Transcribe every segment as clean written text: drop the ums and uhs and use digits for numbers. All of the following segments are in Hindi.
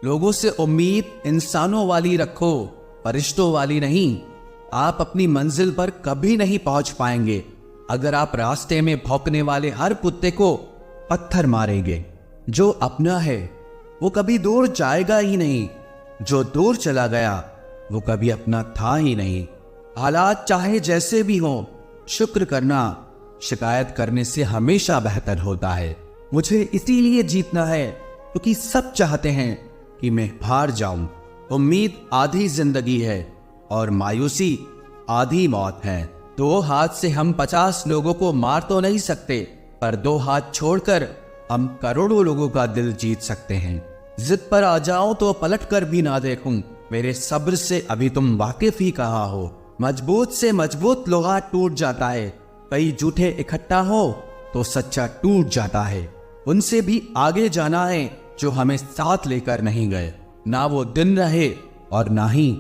लोगों से उम्मीद इंसानों वाली रखो, फरिश्तों वाली नहीं। आप अपनी मंजिल पर कभी नहीं पहुंच पाएंगे अगर आप रास्ते में भौंकने वाले हर कुत्ते को पत्थर मारेंगे। जो अपना है वो कभी दूर जाएगा ही नहीं, जो दूर चला गया वो कभी अपना था ही नहीं। हालात चाहे जैसे भी हों, शुक्र करना शिकायत करने से हमेशा बेहतर होता है। मुझे इसीलिए जीतना है क्योंकि सब चाहते हैं कि मैं हार जाऊं। उम्मीद आधी जिंदगी है और मायूसी आधी मौत है। 2 हाथ से हम 50 लोगों को मार तो नहीं सकते, पर 2 हाथ छोड़कर हम करोड़ों लोगों का दिल जीत सकते हैं। जिद पर आ जाओ तो पलट कर भी ना देखूं, मेरे सब्र से अभी तुम वाकिफ ही कहाँ हो। मजबूत से मजबूत लोहा टूट जाता है, कई झूठे इकट्ठा हो तो सच्चा टूट जाता है। उनसे भी आगे जाना है जो हमें साथ लेकर नहीं गए। ना वो दिन रहे और ना ही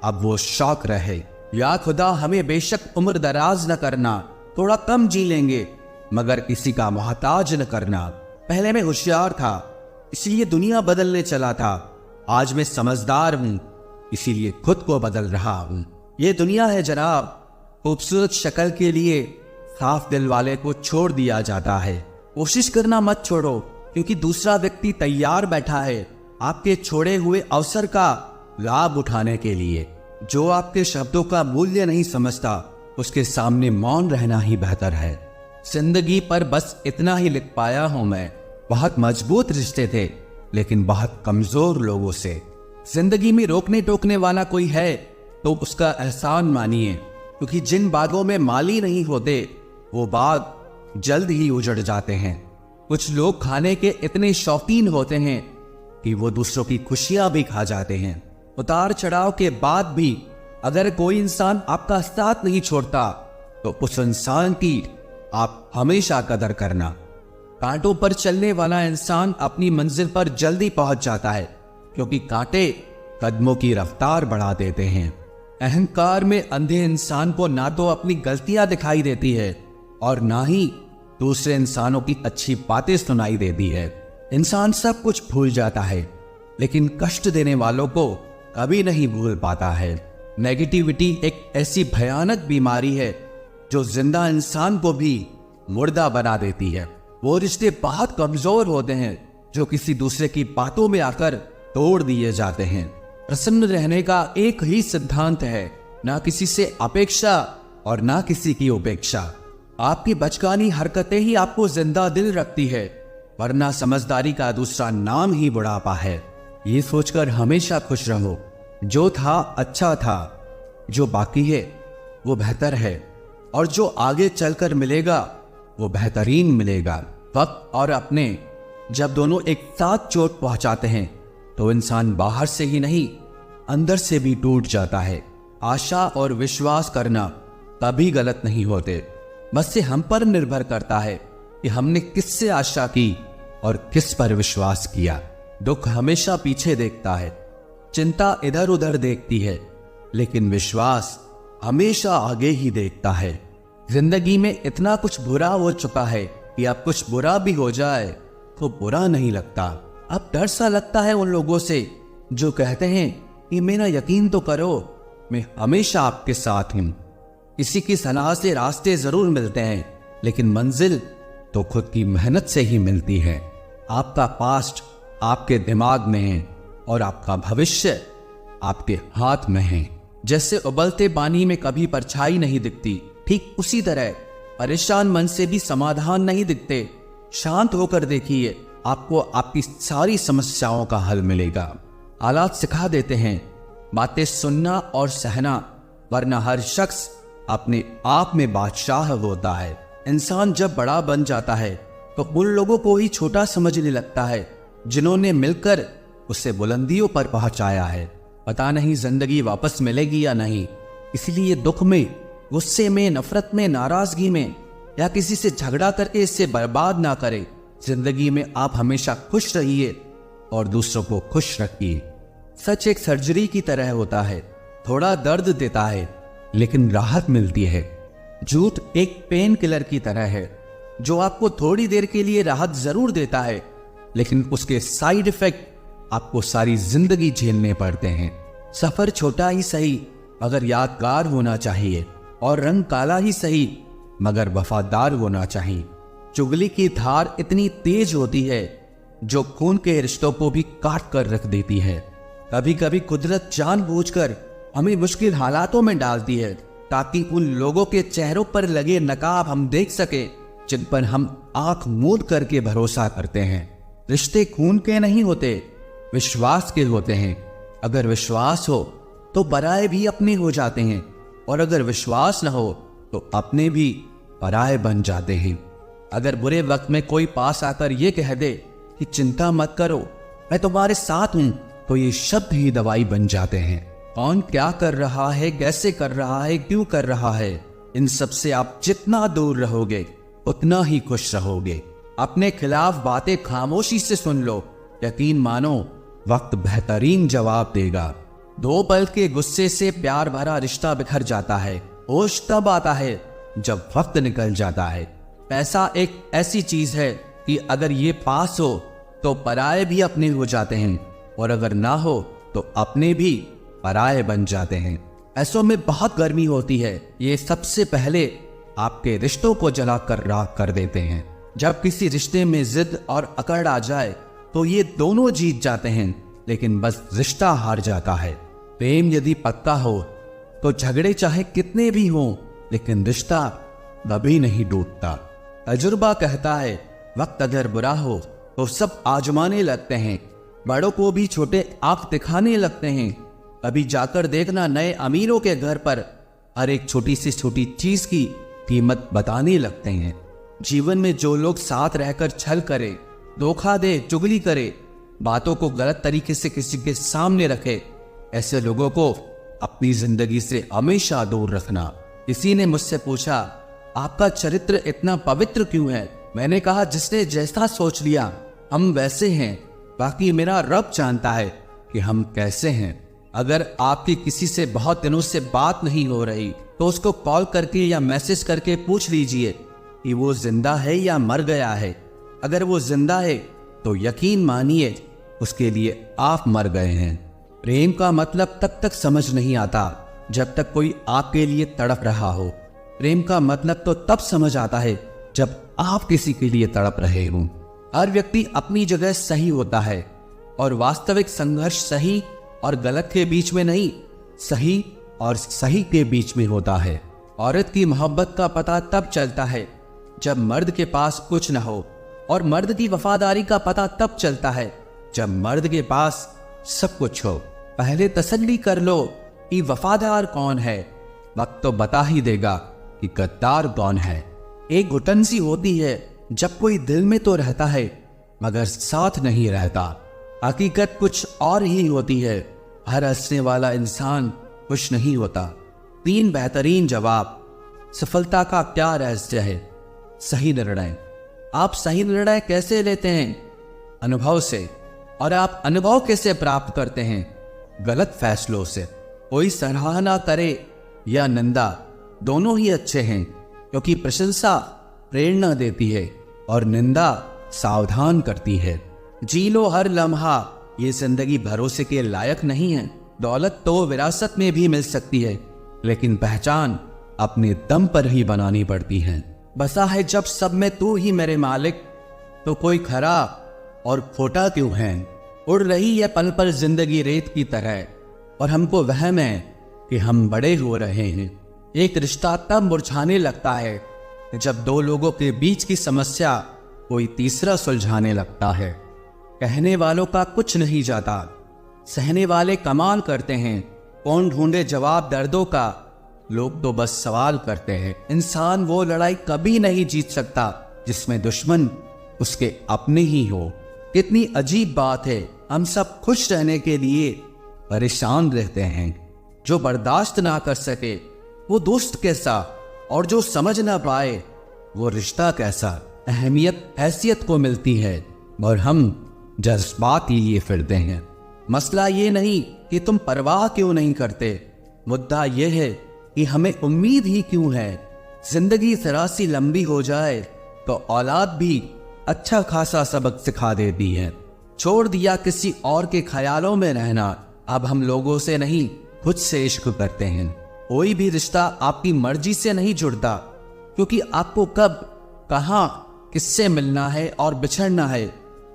अब वो शौक रहे। या खुदा हमें बेशक उम्र दराज न करना, थोड़ा कम जी लेंगे मगर किसी का मोहताज न करना। पहले मैं होशियार था इसीलिए दुनिया बदलने चला था, आज मैं समझदार हूं इसीलिए खुद को बदल रहा हूं। ये दुनिया है जनाब, खूबसूरत शक्ल के लिए साफ दिल वाले को छोड़ दिया जाता है। कोशिश करना मत छोड़ो क्योंकि दूसरा व्यक्ति तैयार बैठा है आपके छोड़े हुए अवसर का लाभ उठाने के लिए। जो आपके शब्दों का मूल्य नहीं समझता उसके सामने मौन रहना ही बेहतर है। जिंदगी पर बस इतना ही लिख पाया हूं मैं, बहुत मजबूत रिश्ते थे लेकिन बहुत कमजोर लोगों से। जिंदगी में रोकने टोकने वाला कोई है तो उसका एहसान मानिए, क्योंकि जिन बागों में माली नहीं होते वो बाग जल्द ही उजड़ जाते हैं। कुछ लोग खाने के इतने शौकीन होते हैं कि वो दूसरों की खुशियां भी खा जाते हैं। उतार चढ़ाव के बाद भी अगर कोई इंसान आपका साथ नहीं छोड़ता तो उस इंसान की आप हमेशा कदर करना। कांटों पर चलने वाला इंसान अपनी मंजिल पर जल्दी पहुंच जाता है क्योंकि कांटे कदमों की रफ्तार बढ़ा देते हैं। अहंकार में अंधे इंसान को ना तो अपनी गलतियां दिखाई देती है और ना ही दूसरे इंसानों की अच्छी बातें सुनाई देती है। इंसान सब कुछ भूल जाता है लेकिन कष्ट देने वालों को कभी नहीं भूल पाता है। नेगेटिविटी एक ऐसी भयानक बीमारी है जो जिंदा इंसान को भी मुर्दा बना देती है। वो रिश्ते बहुत कमजोर होते हैं जो किसी दूसरे की बातों में आकर तोड़ दिए जाते हैं। प्रसन्न रहने का एक ही सिद्धांत है, ना किसी से अपेक्षा और ना किसी की उपेक्षा। आपकी बचकानी हरकतें ही आपको जिंदा दिल रखती है, वरना समझदारी का दूसरा नाम ही बुढ़ापा है। ये सोचकर हमेशा खुश रहो, जो था अच्छा था, जो बाकी है वो बेहतर है और जो आगे चलकर मिलेगा वो बेहतरीन मिलेगा। वक्त और अपने जब दोनों एक साथ चोट पहुंचाते हैं तो इंसान बाहर से ही नहीं अंदर से भी टूट जाता है। आशा और विश्वास करना कभी गलत नहीं होते, बस ये हम पर निर्भर करता है कि हमने किससे आशा की और किस पर विश्वास किया। दुख हमेशा पीछे देखता है, चिंता इधर उधर देखती है, लेकिन विश्वास हमेशा आगे ही देखता है। जिंदगी में इतना कुछ बुरा हो चुका है कि अब कुछ बुरा भी हो जाए तो बुरा नहीं लगता। अब डर सा लगता है उन लोगों से जो कहते हैं कि मेरा यकीन तो करो, मैं हमेशा आपके साथ हूं। किसी की सलाह से रास्ते जरूर मिलते हैं लेकिन मंजिल तो खुद की मेहनत से ही मिलती है। आपका पास्ट आपके दिमाग में है और आपका भविष्य आपके हाथ में है। जैसे उबलते पानी में कभी परछाई नहीं दिखती, ठीक उसी तरह परेशान मन से भी समाधान नहीं दिखते। शांत होकर देखिए, आपको आपकी सारी समस्याओं का हल मिलेगा। हालात सिखा देते हैं बातें सुनना और सहना, वरना हर शख्स अपने आप में बादशाह होता है। इंसान जब बड़ा बन जाता है तो उन लोगों को ही छोटा समझने लगता है जिन्होंने मिलकर उसे बुलंदियों पर पहुंचाया है। पता नहीं जिंदगी वापस मिलेगी या नहीं, इसलिए दुख में, गुस्से में, नफरत में, नाराजगी में या किसी से झगड़ा करके इससे बर्बाद ना करें। जिंदगी में आप हमेशा खुश रहिए और दूसरों को खुश रखिए। सच एक सर्जरी की तरह होता है, थोड़ा दर्द देता है लेकिन राहत मिलती है। झूठ एक पेन किलर की तरह है जो आपको थोड़ी देर के लिए राहत जरूर देता है लेकिन उसके साइड इफेक्ट आपको सारी जिंदगी झेलने पड़ते हैं। सफर छोटा ही सही मगर यादगार होना चाहिए, और रंग काला ही सही मगर वफादार होना चाहिए। चुगली की धार इतनी तेज होती है जो खून के रिश्तों को भी काट कर रख देती है। कभी कभी कुदरत जानबूझकर हमें मुश्किल हालातों में डालती है ताकि उन लोगों के चेहरों पर लगे नकाब हम देख सके जिन पर हम आंख मूंद करके भरोसा करते हैं। रिश्ते खून के नहीं होते, विश्वास के होते हैं। अगर विश्वास हो तो पराये भी अपने हो जाते हैं, और अगर विश्वास न हो तो अपने भी पराये बन जाते हैं। अगर बुरे वक्त में कोई पास आकर ये कह दे कि चिंता मत करो, मैं तुम्हारे साथ हूं, तो ये शब्द ही दवाई बन जाते हैं। कौन क्या कर रहा है, कैसे कर रहा है, क्यों कर रहा है, इन सब से आप जितना दूर रहोगे उतना ही खुश रहोगे। अपने खिलाफ बातें खामोशी से सुन लो, यकीन मानो वक्त बेहतरीन जवाब देगा। 2 पल के गुस्से से प्यार भरा रिश्ता बिखर जाता है। होश तब आता है जब वक्त निकल जाता है। पैसा एक ऐसी चीज है कि अगर ये पास हो तो पराये भी अपने हो जाते हैं, और अगर ना हो तो अपने भी पराये बन जाते हैं। ऐसों में बहुत गर्मी होती है, ये सबसे पहले आपके रिश्तों को जलाकर राख कर देते हैं। जब किसी रिश्ते में जिद और अकड़ आ जाए तो ये दोनों जीत जाते हैं, लेकिन बस रिश्ता हार जाता है। प्रेम यदि पक्का हो तो झगड़े चाहे कितने भी हों, लेकिन रिश्ता कभी नहीं टूटता। तजुर्बा कहता है वक्त अगर बुरा हो तो सब आजमाने लगते हैं, बड़ों को भी छोटे आंख दिखाने लगते हैं। अभी जाकर देखना नए अमीरों के घर पर हर एक छोटी सी छोटी चीज की कीमत बताने लगते हैं। जीवन में जो लोग साथ रहकर छल करे, धोखा दे, चुगली करे, बातों को गलत तरीके से किसी के सामने रखे, ऐसे लोगों को अपनी जिंदगी से हमेशा दूर रखना। किसी ने मुझसे पूछा आपका चरित्र इतना पवित्र क्यों है? मैंने कहा जिसने जैसा सोच लिया हम वैसे हैं, बाकी मेरा रब जानता है कि हम कैसे हैं। अगर आपकी किसी से बहुत दिनों से बात नहीं हो रही तो उसको कॉल करके या मैसेज करके पूछ लीजिए कि वो जिंदा है या मर गया है। अगर वो जिंदा है तो यकीन मानिए उसके लिए आप मर गए हैं। प्रेम का मतलब तब तक समझ नहीं आता जब तक कोई आपके लिए तड़प रहा हो। प्रेम का मतलब तो तब समझ आता है जब आप किसी के लिए तड़प रहे हो। हर व्यक्ति अपनी जगह सही होता है, और वास्तविक संघर्ष सही और गलत के बीच में नहीं, सही और सही के बीच में होता है। औरत की मोहब्बत का पता तब चलता है जब मर्द के पास कुछ न हो, और मर्द की वफादारी का पता तब चलता है जब मर्द के पास सब कुछ हो। पहले तसल्ली कर लो कि वफादार कौन है, वक्त तो बता ही देगा कि गद्दार कौन है। एक घुटन सी होती है जब कोई दिल में तो रहता है मगर साथ नहीं रहता। हकीकत कुछ और ही होती है, हर हंसने वाला इंसान खुश नहीं होता। 3 बेहतरीन जवाब। सफलता का क्या रहस्य है? सही निर्णय। आप सही निर्णय कैसे लेते हैं? अनुभव से। और आप अनुभव कैसे प्राप्त करते हैं? गलत फैसलों से। कोई सराहना करे या निंदा, दोनों ही अच्छे हैं, क्योंकि प्रशंसा प्रेरणा देती है और निंदा सावधान करती है। जी लो हर लम्हा, ये जिंदगी भरोसे के लायक नहीं है। दौलत तो विरासत में भी मिल सकती है, लेकिन पहचान अपने दम पर ही बनानी पड़ती है। बसा है जब सब में तू ही मेरे मालिक, तो कोई खरा और खोटा क्यों है? उड़ रही है पल पल जिंदगी रेत की तरह, और हमको वहम है कि हम बड़े हो रहे हैं। एक रिश्ता तब मुरझाने लगता है जब 2 लोगों के बीच की समस्या कोई तीसरा सुलझाने लगता है। कहने वालों का कुछ नहीं जाता, सहने वाले कमाल करते हैं। कौन ढूंढे जवाब दर्दों का, लोग तो बस सवाल करते हैं। इंसान वो लड़ाई कभी नहीं जीत सकता जिसमें दुश्मन उसके अपने ही हो। कितनी अजीब बात है, हम सब खुश रहने के लिए परेशान रहते हैं। जो बर्दाश्त ना कर सके वो दोस्त कैसा, और जो समझ ना पाए वो रिश्ता कैसा। अहमियत हैसियत को मिलती है और हम जज्बात लिए फिरते हैं। मसला ये नहीं कि तुम परवाह क्यों नहीं करते, मुद्दा यह है कि हमें उम्मीद ही क्यों है। जिंदगी जरा सी लंबी हो जाए तो औलाद भी अच्छा खासा सबक सिखा देती है। छोड़ दिया किसी और के ख्यालों में रहना। अब हम लोगों से नहीं, खुद से इश्क करते हैं। कोई भी रिश्ता आपकी मर्जी से नहीं जुड़ता, क्योंकि आपको कब, कहां, किससे मिलना है और बिछड़ना है,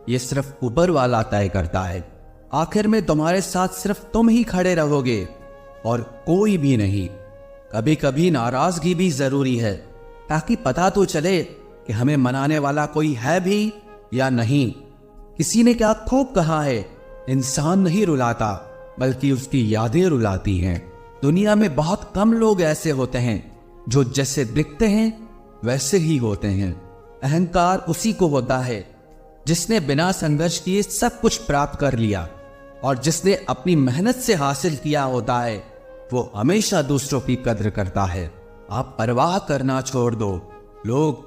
ये सिर्फ ऊपर वाला तय करता है। आखिर में तुम्हारे साथ सिर्फ तुम ही खड़े रहोगे और कोई भी नहीं। कभी कभी नाराजगी भी जरूरी है, ताकि पता तो चले कि हमें मनाने वाला कोई है भी या नहीं। किसी ने क्या खूब कहा है, इंसान नहीं रुलाता बल्कि उसकी यादें रुलाती हैं। दुनिया में बहुत कम लोग ऐसे होते हैं जो जैसे दिखते हैं वैसे ही होते हैं। अहंकार उसी को होता है जिसने बिना संघर्ष किए सब कुछ प्राप्त कर लिया, और जिसने अपनी मेहनत से हासिल किया होता है वो हमेशा दूसरों की कद्र करता है। आप परवाह करना छोड़ दो, लोग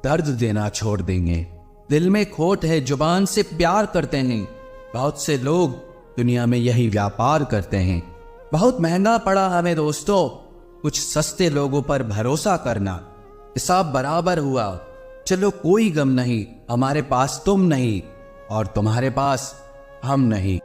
दर्द देना छोड़ देंगे। दिल में खोट है, जुबान से प्यार करते हैं। बहुत से लोग दुनिया में यही व्यापार करते हैं। बहुत महंगा पड़ा हमें दोस्तों कुछ सस्ते लोगों पर भरोसा करना। हिसाब बराबर हुआ, चलो कोई गम नहीं, हमारे पास तुम नहीं और तुम्हारे पास हम नहीं।